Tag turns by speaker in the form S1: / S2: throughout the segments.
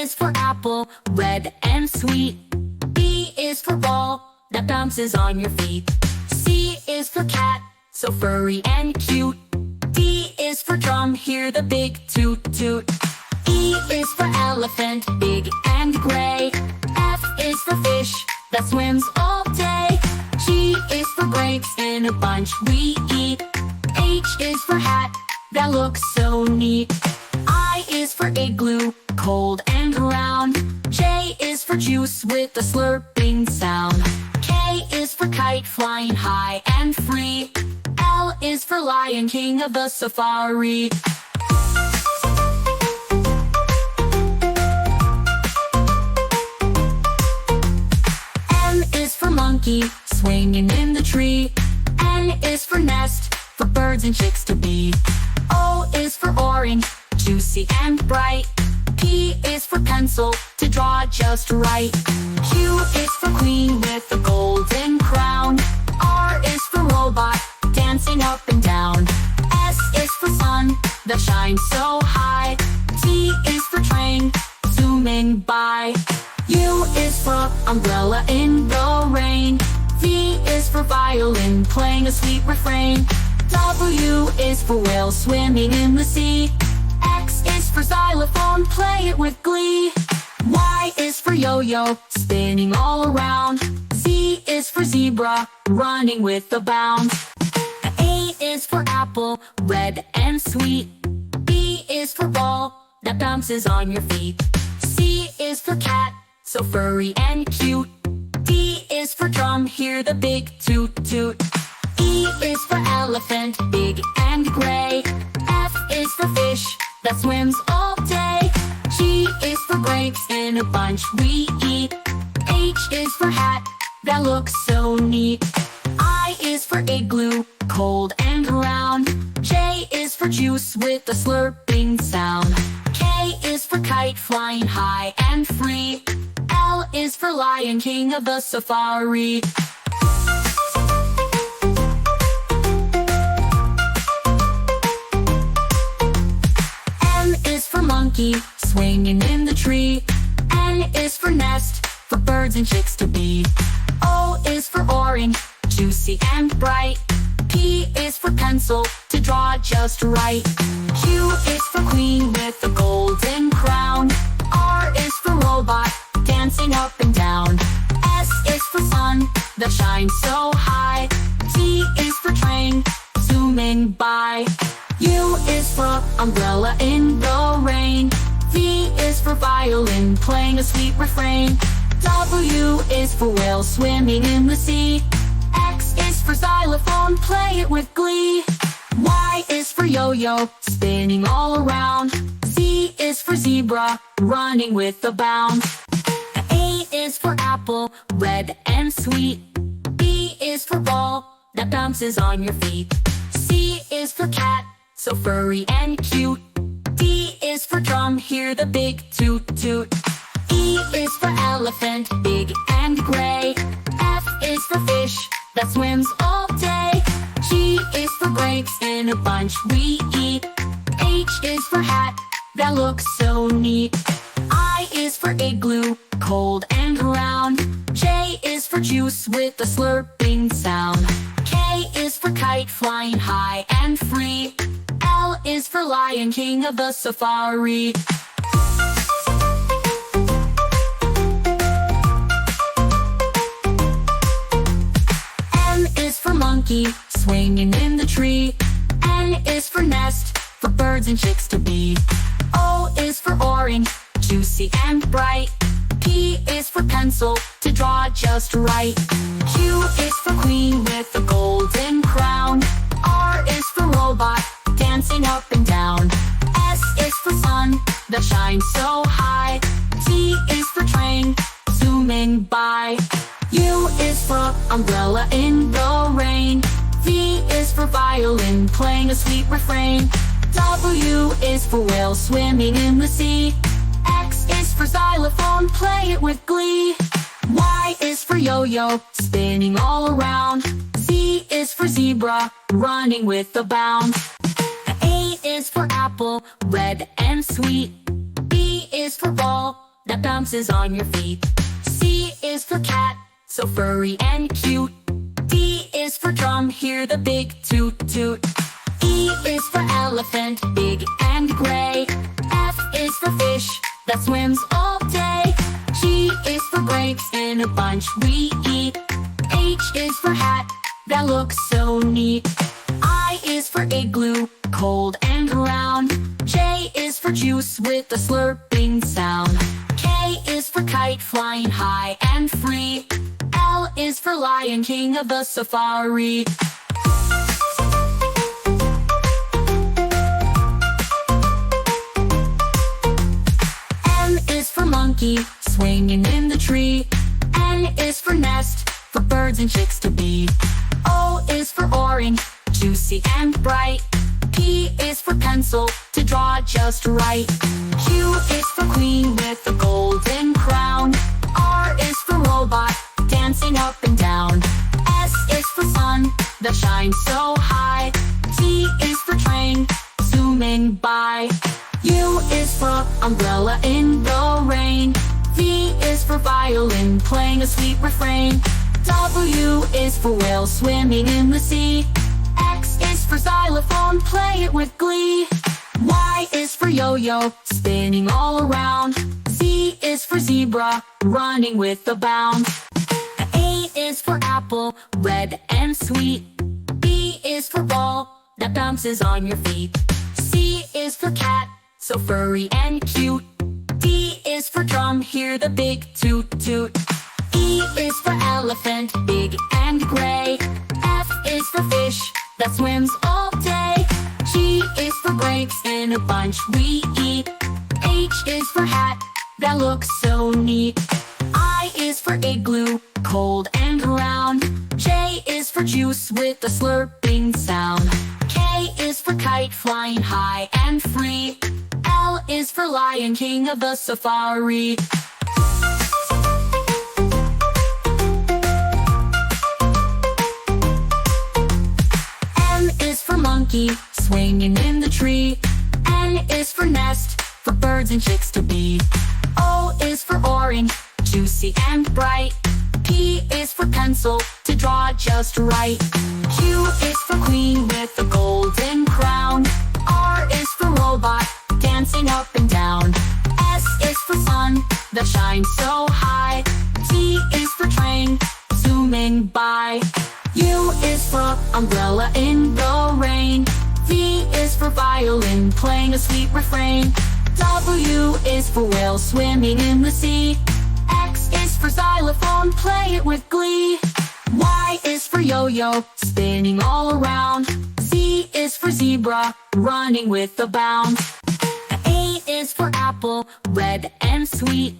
S1: is for apple, red and sweet. B is for ball, that bounces on your feet. C is for cat, so furry and cute. D is for drum, hear the big toot toot. E is for elephant, big and gray. F is for fish, that swims all day. G is for grapes, in a bunch we eat. H is for hat, that looks so neat. I is for igloo, cold and round. J is for juice with a slurping sound. K is for kite, flying high and free. L is for lion, king of the safari. M is for monkey, swinging in the tree. N is for nest, for birds and chicks to be. O is for orange, juicy and bright. P is for pencil, to draw just right. Q is for queen with a golden crown. R is for robot, dancing up and down. S is for sun, that shines so high. T is for train, zooming by. U is for umbrella in the rain. V is for violin, playing a sweet refrain. W is for whale, swimming in the sea. X is for xylophone, play it with glee. Y is for yo-yo, spinning all around. Z is for zebra, running with a bound. A is for apple, red and sweet. B is for ball, that bounces on your feet. C is for cat, so furry and cute. D is for drum, hear the big toot toot. E is for elephant, big and gray. F is for fish, that swims all day. G is for grapes, in a bunch we eat. H is for hat, that looks so neat. I is for igloo, cold and round. J is for juice with a slurping sound. K is for kite, flying high and free. L is for lion, king of the safari. M is for monkey, swinging in the tree. N is for nest, for birds and chicks to be. O is for orange, juicy and bright. P is for pencil, to draw just right. Q is for queen with a golden crown. R is for robot, dancing up and down. S is for sun, that shines so high. T is for train, zooming by. U is for umbrella in the rain. V is for violin, playing a sweet refrain. W is for whale, swimming in the sea. X is for xylophone, play it with glee. Y is for yo-yo, spinning all around. Z is for zebra, running with a bound. A is for apple, red and sweet. B is for ball, that bounces on your feet. C is for cat, so furry and cute. D is for drum, hear the big toot toot. E is for elephant, big and gray. F is for fish, that swims all day. G is for grapes, in a bunch we eat. H is for hat, that looks so neat. I is for igloo, cold and round. J is for juice with a slurping sound. K is for kite, flying high and free. L is for lion, king of the safari. M is for monkey, swinging in the tree. N is for nest, for birds and chicks to be. O is for orange, juicy and bright. P is for pencil, to draw just right. Q is for queen with a golden crown. R is for robot, dancing up and down. S is for sun, that shines so high. T is for train, zooming by. U is for umbrella in the rain. V is for violin, playing a sweet refrain. W is for whale, swimming in the sea. X is for xylophone, play it with glee. Y is for yo-yo, spinning all around. Z is for zebra, running with a bound. A is for apple, red and sweet. B is for ball, that bounces on your feet. C is for cat, so furry and cute. D is for drum, hear the big toot toot. E is for elephant, big and gray. F is for fish, that swims all day. G is for grapes, in a bunch we eat. H is for hat, that looks so neat. I is for igloo, cold and round. J is for juice with a slurping sound. K is for kite, flying high and free. L is for lion, king of the safari. M is for monkey, swinging in the tree. N is for nest, for birds and chicks to be. O is for orange, juicy and bright. P is for pencil, to draw just right. Q is for queen with a golden crown. R is for robot, dancing up and down. S is for sun, that shines so high. T is for train, zooming by. U is for umbrella in the rain. V is for violin, playing a sweet refrain. W is for whale, swimming in the sea. X is for xylophone, play it with glee. Y is for yo-yo, spinning all around. Z is for zebra, running with a bound. A is for apple, red and sweet. B is for ball, that bounces on your feet. C is for cat, so furry and cute. D is for drum, hear the big toot toot. E is for elephant, big and gray. F is for fish, that swims all day. G is for grapes, in a bunch we eat. H is for hat, that looks so neat. I is for igloo, cold and round. J is for juice with a slurping sound. K is for kite, flying high and free. L is for lion, king of the safari. M is for monkey, swinging in the tree. N is for nest, for birds and chicks to be. O is for orange, juicy and bright. P is for pencil, to draw just right. Q is for queen with a golden crown. R is for robot, dancing up and down. S is for sun, that shines so high. T is for train, zooming by. U is for umbrella in the rain. V is for violin, playing a sweet refrain. W is for whale, swimming in the sea. X is for xylophone, play it with glee. Y is for yo-yo, spinning all around. Z is for zebra, running with a bound. A is for apple, red and sweet.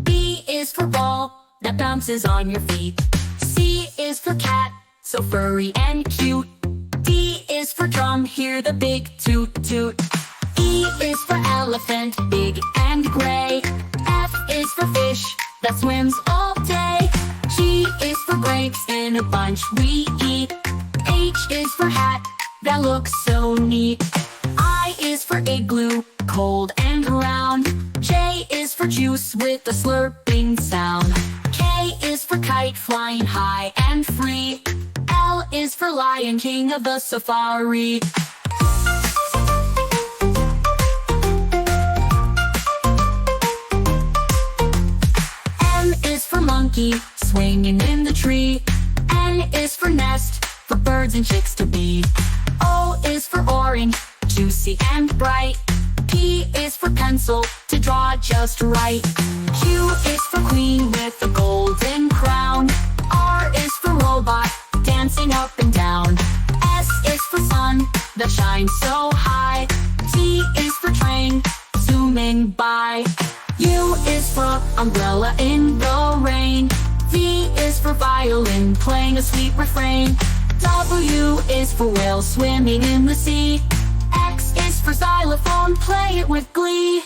S1: B is for ball, that bounces on your feet. C is for cat, so furry and cute. D is for drum, hear the big toot toot. E is for elephant, big and gray. F is for fish, that swims all day. G is for grapes, in a bunch we eat. H is for hat, that looks so neat. I is for igloo, cold and round. J is for juice with a slurping sound. K is for kite, flying high and free. L is for lion, king of the safari. M is for monkey, swinging in the tree. N is for nest, for birds and chicks to be. O is for orange, juicy and bright. P is for pencil, to draw just right. Q is for queen with a golden crown. R is for robot, dancing up and down. S is for sun, that shines so high. T is for train, zooming by. U is for umbrella in the rain. V is for violin, playing a sweet refrain. W is for whale, swimming in the sea. X is for xylophone, play it with glee.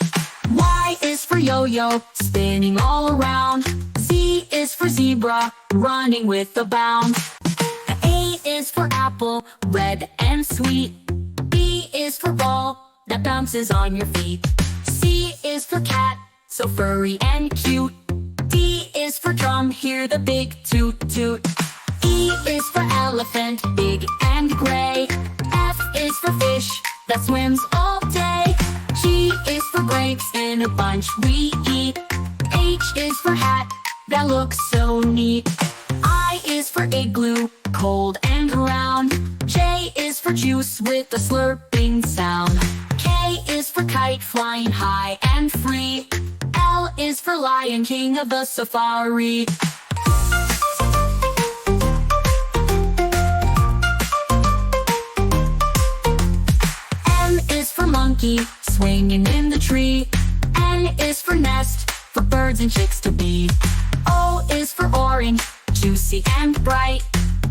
S1: Y is for yo-yo, spinning all around. Z is for zebra, running with a bound. A is for apple, red and sweet. B is for ball, that bounces on your feet. C is for cat, so furry and cute. D is for drum, hear the big toot toot. E is for elephant, big and gray. F is for fish that swims all day. G is for grapes in a bunch we eat. H is for hat that looks so neat. I is for igloo, cold and round. J is for juice with a slurping sound. K is for kite flying high and free. L is for lion, king of the safari. M is for monkey, swinging in the tree. N is for nest, for birds and chicks to be. O is for orange, juicy and bright.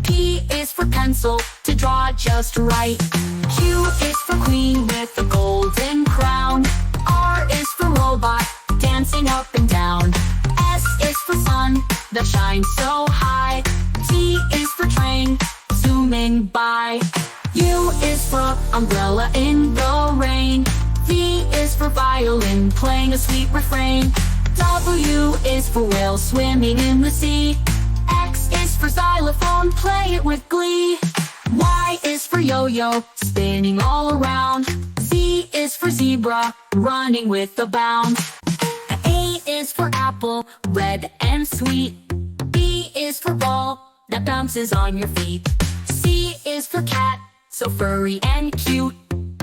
S1: P is for pencil, to draw just right. Q is for queen with a golden crown. R is for robot, dancing up and down. S is for sun, that shines so high. T is for train, zooming by. U is for umbrella in the rain. V is for violin, playing a sweet refrain. W is for whale, swimming in the sea. X is for xylophone, play it with glee. Y is for yo-yo, spinning all around. Z is for zebra, running with a bound. A is for apple, red and sweet. B is for ball, that bounces on your feet. C is for cat, so furry and cute.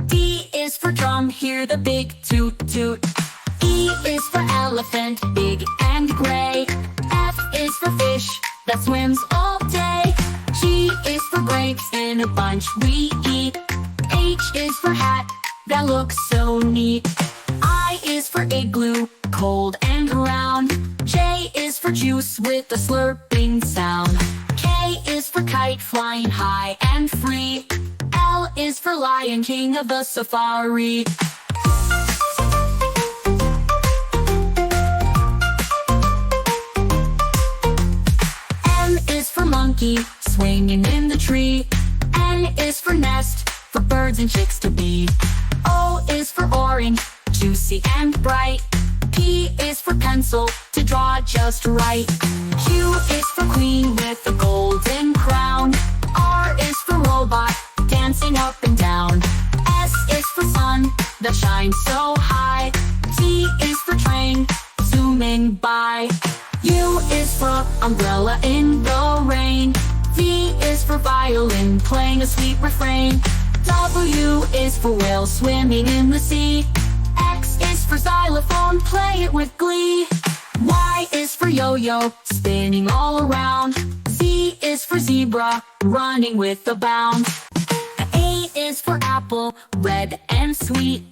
S1: D is for drum, hear the big toot toot. E is for elephant, big and gray. F is for fish that swims all day. G is for grapes in a bunch we eat. H is for hat that looks so neat. I is for igloo, cold and round. J is for juice with a slurping sound. K is for kite flying high and free. L is for lion, king of the safari. M is for monkey, swinging in the tree. N is for nest, for birds and chicks to be. O is for orange, juicy and bright. P is for pencil, to draw just right. Q is for queen with a golden crown. R is for robot, dancing up and down. S is for sun, that shines so high. T is for train, zooming by. U is for umbrella in the rain. V is for violin, playing a sweet refrain. W is for whale, swimming in the sea. X is for xylophone, play it with glee. Y is for yo-yo, spinning all around. Z is for zebra, running with a bound. A is for apple, red and sweet.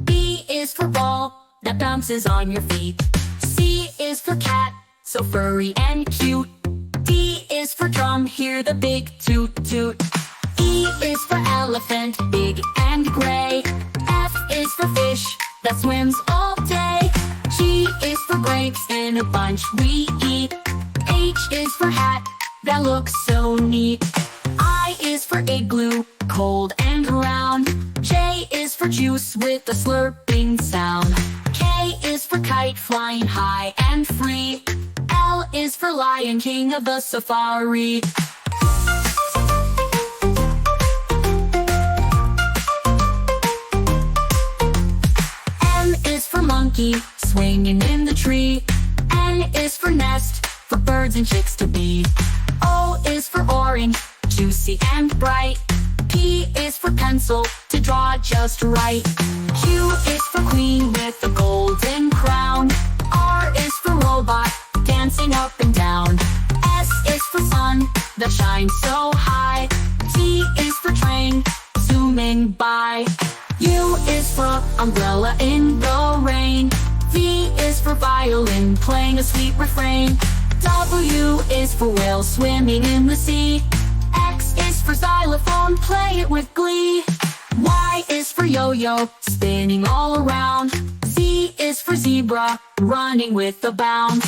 S1: B is for ball, that bounces on your feet. C is for cat, so furry and cute. D is for drum, hear the big toot toot. E is for elephant, big and gray. F is for fish that swims all day. G is for grapes in a bunch we eat. H is for hat that looks so neat. I is for igloo, cold and round. J is for juice with a slurping sound. K is for kite flying high and free. L is for lion, king of the safari. M is for monkey, swinging in the tree. N is for nest, for birds and chicks to be. O is for orange, juicy and bright. P is for pencil, to draw just right. Q is for queen with a golden crown. R is for robot, dancing up and down. S is for sun, that shines so high. T is for train, zooming by. U is for umbrella in the rain. V is for violin, playing a sweet refrain. W is for whale, swimming in the sea. X is for xylophone, play it with glee. Y is for yo-yo, spinning all around. Z is for zebra, running with a bound.